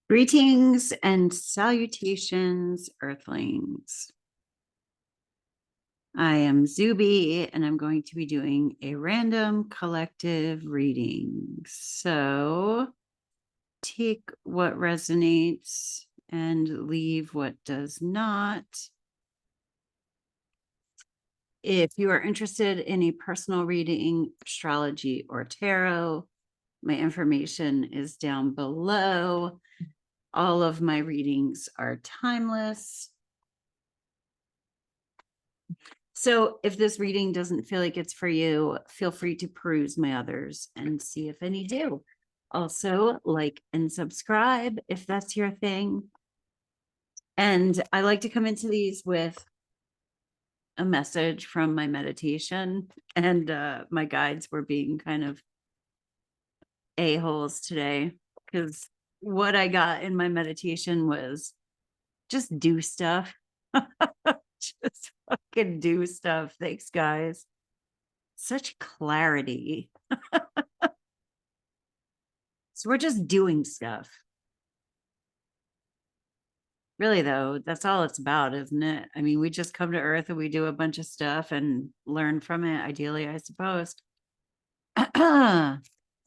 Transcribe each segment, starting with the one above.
Greetings and salutations, Earthlings. I am Zube, and I'm going to be doing a random collective reading. So take what resonates and leave what does not. If you are interested in a personal reading, astrology, or tarot, my information is down below. All of my readings are timeless. So if this reading doesn't feel like it's for you, feel free to peruse my others and see if any do. Also, like and subscribe if that's your thing. And I like to come into these with a message from my meditation, and my guides were being kind of a-holes today because what I got in my meditation was just do stuff. Just fucking do stuff. Thanks, guys. Such clarity. So we're just doing stuff. Really, though, that's all it's about, isn't it? I mean, we just come to Earth and we do a bunch of stuff and learn from it, ideally, I suppose.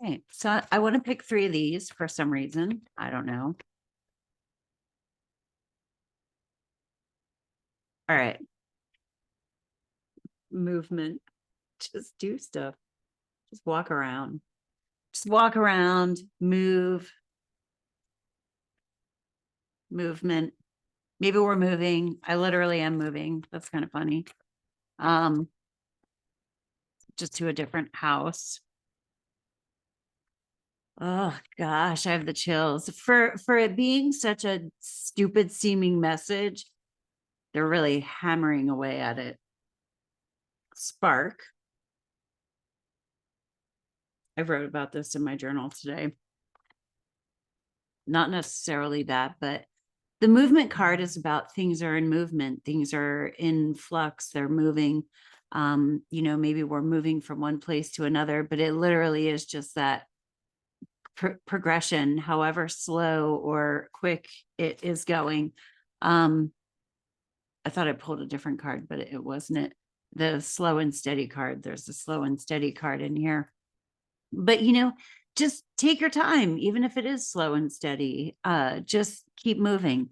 Okay, so I want to pick 3 of these for some reason. I don't know. All right. Movement. Just do stuff. Just walk around. Just walk around, move. Movement. Maybe we're moving. I literally am moving. That's kind of funny. Just to a different house. Oh gosh, I have the chills. For it being such a stupid seeming message, they're really hammering away at it. Spark. I wrote about this in my journal today. Not necessarily that, but the movement card is about things are in movement, things are in flux, they're moving. You know, maybe we're moving from one place to another, but it literally is just that progression, however slow or quick it is going. I thought I pulled a different card, but it wasn't it. The slow and steady card. There's a slow and steady card in here. But, you know, just take your time, even if it is slow and steady. Just keep moving.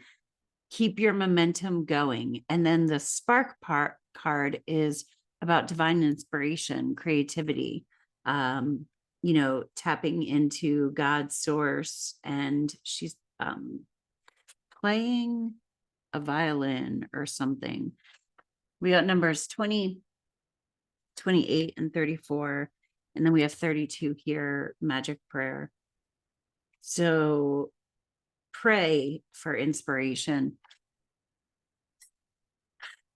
Keep your momentum going. And then the spark part card is about divine inspiration, creativity, you know, tapping into God's source. And she's playing a violin or something. We got numbers 20, 28, and 34. And then we have 32 here, magic prayer. So pray for inspiration.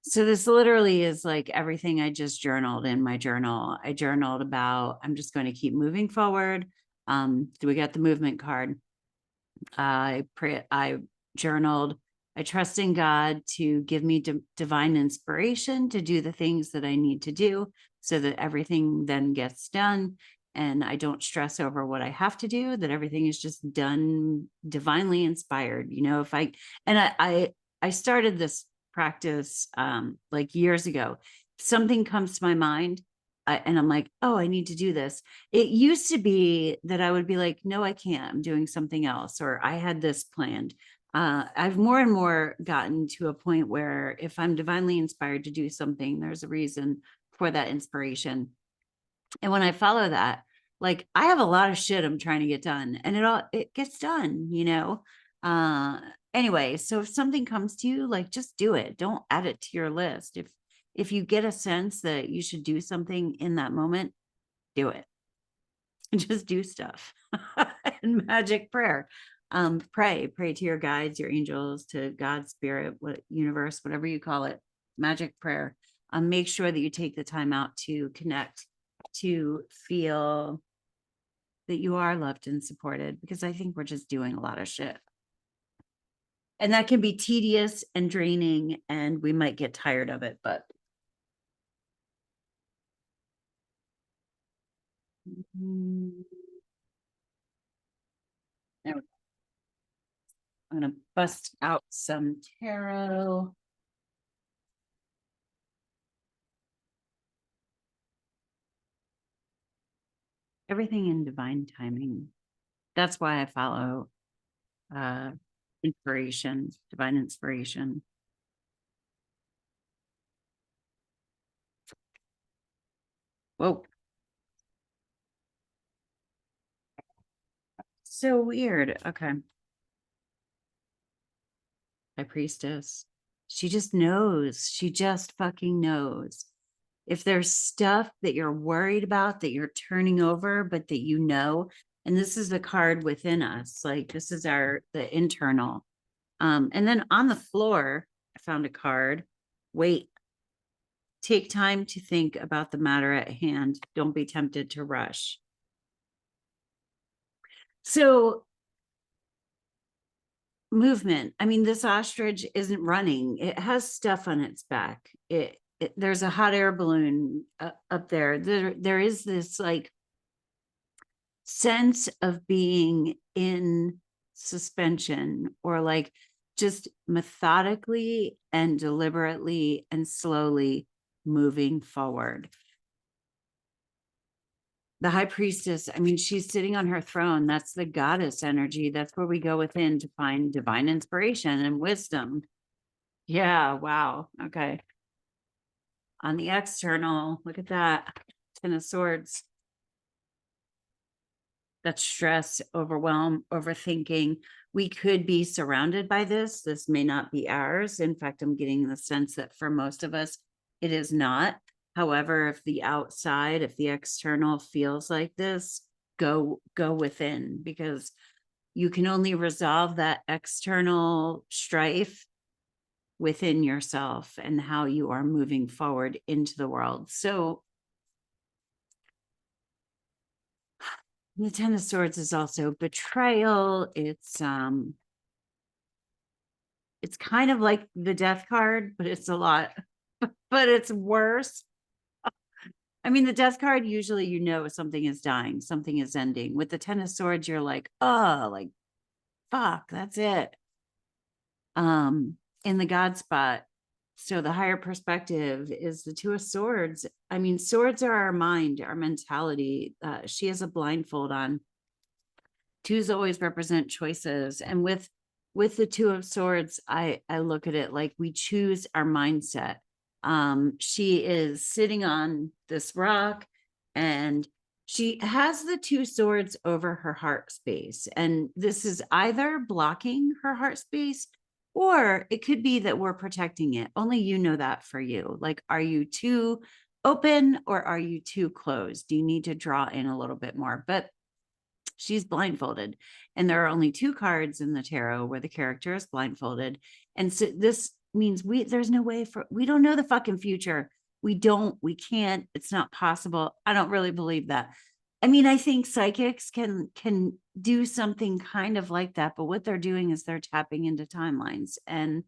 So this literally is like everything I just journaled in my journal. I journaled about, I'm just going to keep moving forward. We got the movement card. I journaled, I trust in God to give me divine inspiration to do the things that I need to do so that everything then gets done and I don't stress over what I have to do, that everything is just done divinely inspired. You know, if I started this practice like years ago. If something comes to my mind and I'm like, oh, I need to do this. It used to be that I would be like, no, I can't. I'm doing something else, or I had this planned. I've more and more gotten to a point where if I'm divinely inspired to do something, there's a reason for that inspiration. And when I follow that, like I have a lot of shit I'm trying to get done and it gets done, you know? Anyway, so if something comes to you, like just do it. Don't add it to your list. If you get a sense that you should do something in that moment, do it. Just do stuff. And magic prayer. Pray to your guides, your angels, to God's spirit, what universe, whatever you call it, magic prayer. Make sure that you take the time out to connect, to feel that you are loved and supported, because I think we're just doing a lot of shit. And that can be tedious and draining, and we might get tired of it, but there we go. I'm going to bust out some tarot. Everything in divine timing. That's why I follow inspiration, divine inspiration. Whoa. So weird. Okay. High priestess. She just knows. She just fucking knows. If there's stuff that you're worried about that you're turning over, but that you know, and this is the card within us, like this is the internal. And then on the floor, I found a card. Wait, take time to think about the matter at hand. Don't be tempted to rush. So movement. I mean, this ostrich isn't running. It has stuff on its back. There's a hot air balloon up there. There is this like sense of being in suspension, or like just methodically and deliberately and slowly moving forward. The high priestess, I mean, she's sitting on her throne. That's the goddess energy. That's where we go within to find divine inspiration and wisdom. Yeah, wow. Okay. On the external, look at that. Ten of Swords. That's stress, overwhelm, overthinking. We could be surrounded by this. This may not be ours. In fact, I'm getting the sense that for most of us, it is not. However, if the outside, if the external feels like this, go within, because you can only resolve that external strife within yourself and how you are moving forward into the world. So the Ten of Swords is also betrayal. It's kind of like the Death card, but it's a lot, but it's worse. I mean, the Death card, usually, you know, something is dying, something is ending. With the Ten of Swords, you're like, oh, like, fuck, that's it. In the God spot. So the higher perspective is the Two of Swords. I mean, swords are our mind, our mentality. She has a blindfold on. Twos always represent choices. And with the Two of Swords, I look at it like we choose our mindset. She is sitting on this rock, and she has the two swords over her heart space. And this is either blocking her heart space, or it could be that we're protecting it. Only you know that for you. Like, are you too open or are you too closed? Do you need to draw in a little bit more? But she's blindfolded, and there are only two cards in the tarot where the character is blindfolded. And so this means there's no way we don't know the fucking future. We can't, it's not possible. I don't really believe that. I mean, I think psychics can do something kind of like that, but what they're doing is they're tapping into timelines. And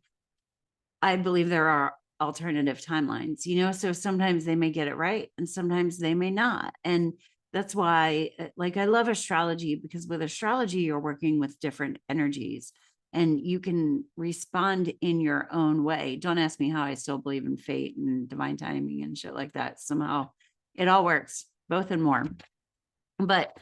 I believe there are alternative timelines, you know, so sometimes they may get it right and sometimes they may not. And that's why, like, I love astrology, because with astrology, you're working with different energies and you can respond in your own way. Don't ask me how I still believe in fate and divine timing and shit like that. Somehow it all works, both and more. But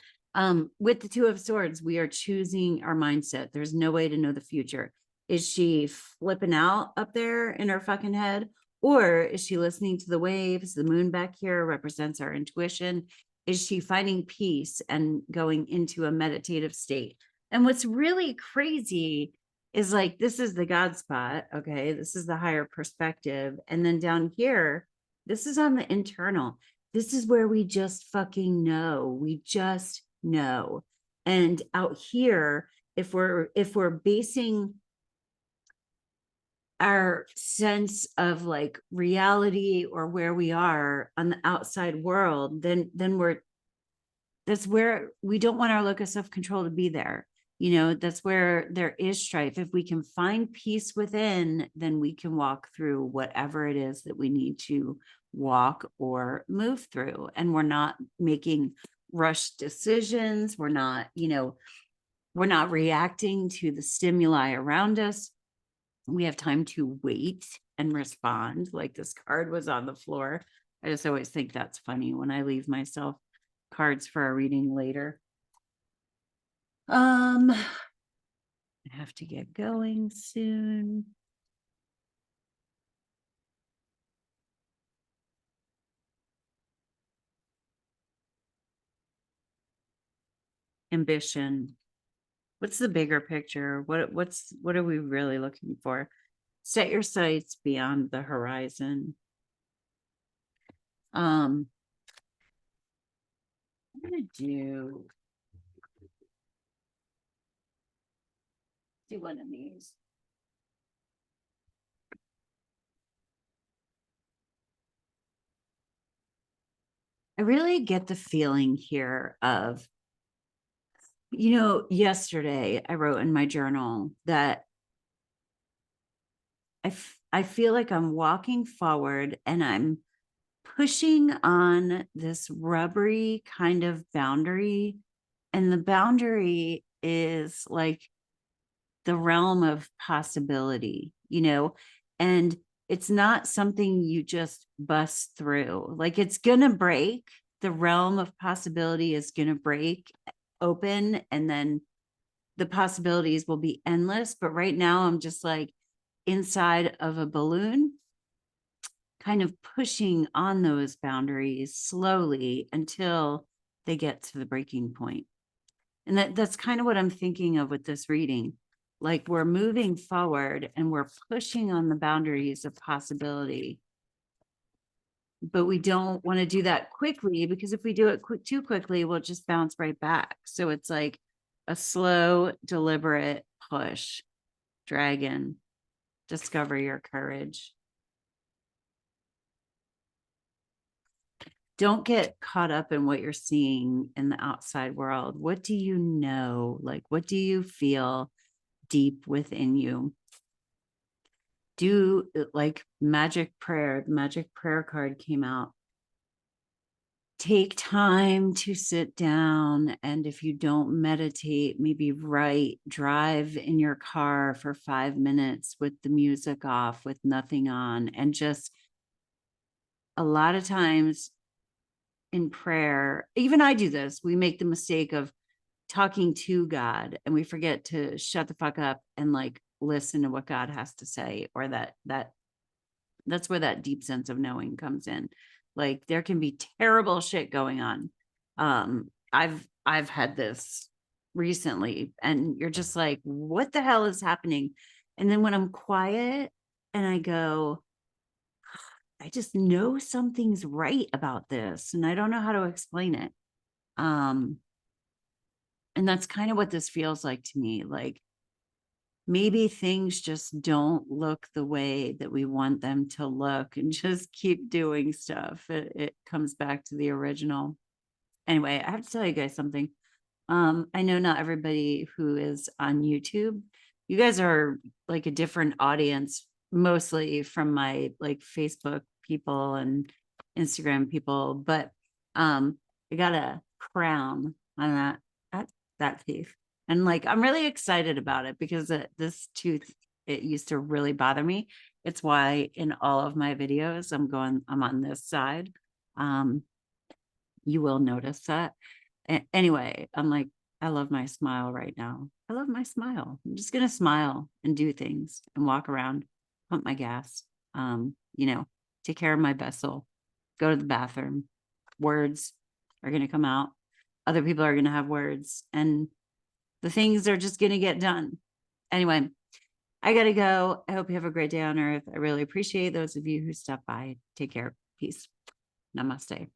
with the Two of Swords, we are choosing our mindset. There's no way to know the future. Is she flipping out up there in her fucking head? Or is she listening to the waves? The moon back here represents our intuition. Is she finding peace and going into a meditative state? And what's really crazy is, like, this is the God spot. Okay. This is the higher perspective. And then down here, this is on the internal. This is where we just fucking know. We just know. And out here, if we're basing our sense of like reality or where we are on the outside world, then that's where we don't want our locus of control to be there. You know, that's where there is strife. If we can find peace within, then we can walk through whatever it is that we need to walk or move through. And we're not making rushed decisions. We're not, you know, We're not reacting to the stimuli around us. We have time to wait and respond. Like this card was on the floor. I just always think that's funny when I leave myself cards for a reading later. I have to get going soon. Ambition. What's the bigger picture? What are we really looking for? Set your sights beyond the horizon. I'm gonna do one of these. I really get the feeling here of, yesterday I wrote in my journal that I feel like I'm walking forward and I'm pushing on this rubbery kind of boundary. And the boundary is like the realm of possibility, and it's not something you just bust through. Like it's going to break. The realm of possibility is going to break open, and then the possibilities will be endless. But right now, I'm just like inside of a balloon, kind of pushing on those boundaries slowly until they get to the breaking point. And that's kind of what I'm thinking of with this reading. Like we're moving forward and we're pushing on the boundaries of possibility. But we don't want to do that quickly, because if we do it too quickly, we'll just bounce right back. So it's like a slow, deliberate push. Dragon, discover your courage. Don't get caught up in what you're seeing in the outside world. What do you know? Like, what do you feel deep within you? Do like magic prayer. The magic prayer card came out. Take time to sit down. And if you don't meditate, maybe drive in your car for 5 minutes with the music off, with nothing on. And just a lot of times in prayer, even I do this, we make the mistake of talking to God and we forget to shut the fuck up and like listen to what God has to say, or that's where that deep sense of knowing comes in. Like there can be terrible shit going on. I've had this recently, and you're just like, what the hell is happening? And then when I'm quiet and I go, I just know something's right about this and I don't know how to explain it. And that's kind of what this feels like to me. Like maybe things just don't look the way that we want them to look, and just keep doing stuff. It comes back to the original. Anyway, I have to tell you guys something. I know not everybody who is on YouTube, you guys are like a different audience, mostly from my like Facebook people and Instagram people, but I got a crown on that teeth. And like, I'm really excited about it because this tooth, it used to really bother me. It's why in all of my videos, I'm on this side. You will notice that. Anyway, I'm like, I love my smile right now. I love my smile. I'm just going to smile and do things and walk around, pump my gas, take care of my vessel, go to the bathroom. Words are going to come out. Other people are going to have words, and the things are just going to get done. Anyway, I got to go. I hope you have a great day on Earth. I really appreciate those of you who stopped by. Take care. Peace. Namaste.